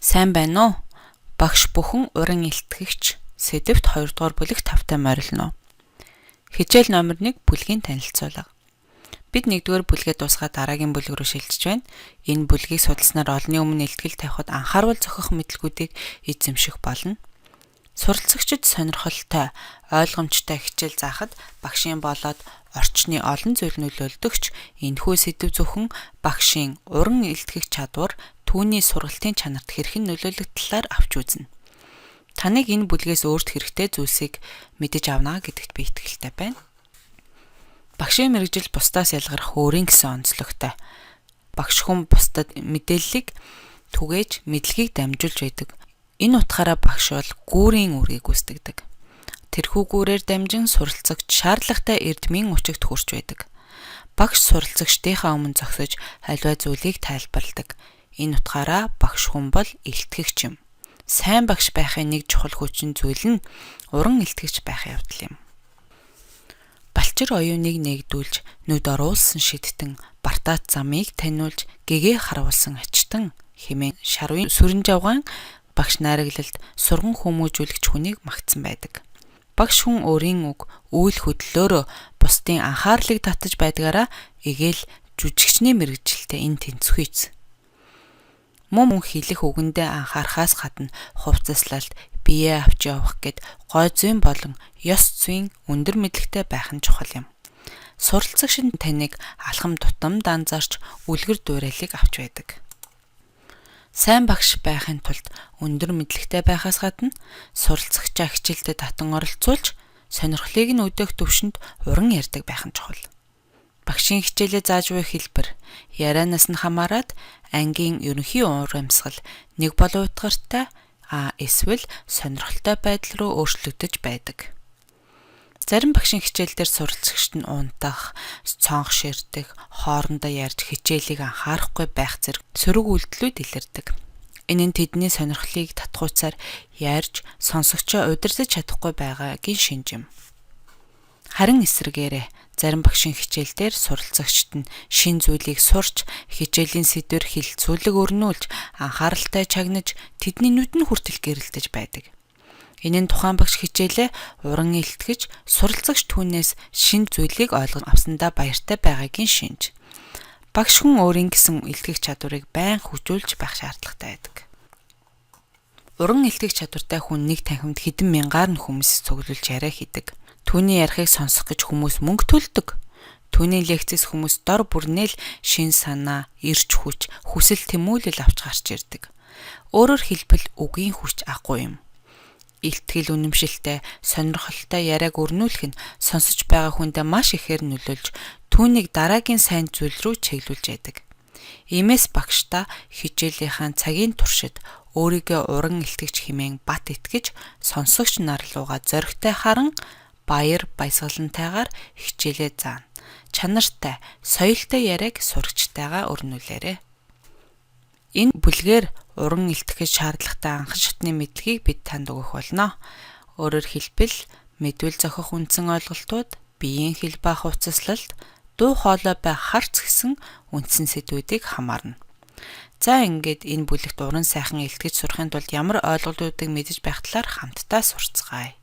Сайн байна уу? Багш бүхэн уран илтгэгч сэдвт 2 дугаар бүлэг тавтай морилно. Хичээл номер 1 бүлгийн танилцуулга. Бид 1-р бүлгээ дуусгаад дараагийн бүлэг рүү шилжиж байна. Энэ бүлгийг судалснаар олонний өмнө илтгэл тавихад анхаарал зохих мэдлгүүдийг эзэмших болно. Суралцагчид сонирхолтой, ойлгомжтой хичээл заахад багшийн болоод орчны олон зүйл нөлөөлдөгч энэхүү сэдв зөвхөн багшийн уран илтгэх чадвар, түүний сургалтын чанарт хэрхэн нөлөөлөх талаар авч үзнэ. Таныг энэ бүлгээс өөрт хэрэгтэй зүйлсийг мэдэж авна гэдэгт би итгэлтэй байна. Багшийн мэргэжил бусдаас ялгарх өөрийн гэсэн онцлогтой. Багш хүн бусдад мэдээллийг түгээж мэдлэгийг дамжуулж байдаг. Энэ утгаараа багш бол гүүрийн үргийг гүйцэтгэдэг. Тэрхүү гүүрээр дамжин суралцагч шаардлагатай эрдмийн учигт хүрч байдаг. Багш суралцагчдийнхаа өмнө зогсож аливаа зүйлийг тайлбарладаг. Энэ утгаараа багш хүн бол илтгэгч юм. Сайн багш байхын нэг чухал хүчин зүйл нь уран илтгэгч байх явдал юм. Балчир оюуныг нэгдүүлж, нүд оруулсан шидтэн, бартаат замыг таниулж, гэгээ харуулсан ачтан хэмээн шарвын сүрэн жавгаан багш найраглалд сурган хүмүүжүүлэгч хүнийг магтсан байдаг. Багш хүн өөрийн үг, үйл хөдлөлөөрөө бусдын анхаарлыг татаж байдгаараа эгээл жүжигчний мэргэжилтэй энэ тэнцвхийц. Мөн хэлэх үгэндээ анхаарахаас гадна хувцаслалт, бие авч явах гэд гой зүйн болон ёс зүйн өндөр мэдлэгтэй байх нь чухал юм. Суралцагч нь таныг алхам тутам данзаарч үлгэр дуурайлыг авч байдаг. Сайн багш байхын тулд өндөр мэдлэгтэй байхаас гадна суралцагчаа хичээлдээ татан оролцуулж сонирхлыг нь өдөөх төвшөнд уран ярьдаг байх нь чухал. Багшийн хичээлээ зааж буй хэлбэр, ярианаас нь хамаарат ангийн ерөнхий уур амьсгал нэг болон утгартай эсвэл сонирхолтой байдал руу өөрчлөгдөж байдаг. Зарим багшийн хичээлдэр суралцагчид нь унтах, цонх ширтэх, хоорондоо ярьж хичээлийг анхаарахгүй байх зэрэг сөрөг үйлдэлүүд илэрдэг. Энэ нь тэдний сонирхлыг татгуйцаар ярьж, сонсогчоо удирдах чадахгүй байгаагийн шинж юм. Харин эсрэгээрээ зарим багшийн хичээлдэр суралцагчид нь шин зүйлийг сурч, хичээлийн сэдвэр хилцүүлэг өрнүүлж, анхааралтай чагнаж, тэдний нүдэн хүртэл гэрэлтэж байдаг. Энэ нь тухайн багш хичээлээ уран илтгэж, суралцагч түүнээс шин зүйлийг ойлгож авсандаа баяртай байгаагийн шинж. Багш хүн өөрийн гэсэн илтгэх чадварыг байнга хөгжүүлж байх шаардлагатай байдаг. Уран илтгэх чадвартай хүн нэг танхимд хэдэн мянгаар нь хүмүүсээс цуглуулж яриа хийдэг. Түүний ярихыг сонсох гэж хүмүүс мөнгө төлдөг. Түүний лекцээс хүмүүс дор бүрнээл шин санаа, эрч хүч, хүсэл тэмүүлэл авч гарч ирдэг. Өөрөөр хэлбэл үгийн хүч агуу юм. Илтгэл үнэмшилтэй, сонирхолтой яриаг өрнүүлэх нь сонсож байгаа хүндээ маш ихээр нөлөөлж, түүнийг дараагийн сайн зүйл рүү чиглүүлж байдаг. Иймээс багштай хичээлийнхаа цагийн туршид өөрийгөө уран илтгэгч хэмээн бат итгэж, сонсогч нар руугаа зоригтой харан баяр баясгалантайгаар хичээлээ заана. Чанартай, соёлтой яриаг сурагчтайгаа өрнүүлээрэй. Энэ бүлгээр уран илтгэж шаардлагатай анхан шатны мэдлэгийг бид танд өгөх болно. Өөрөөр хэлбэл, мэдвэл зохих үндсэн ойлголтууд, биеийн хэл ба хувцаслалт, дуу хоолой ба харц гэсэн үндсэн сэдвүүдийг хамаарна. За ингээд энэ бүлэгт уран сайхан илтгэж сурахын тулд ямар ойлголтуудыг мэдэж байх талаар хамтдаа сурцгаая.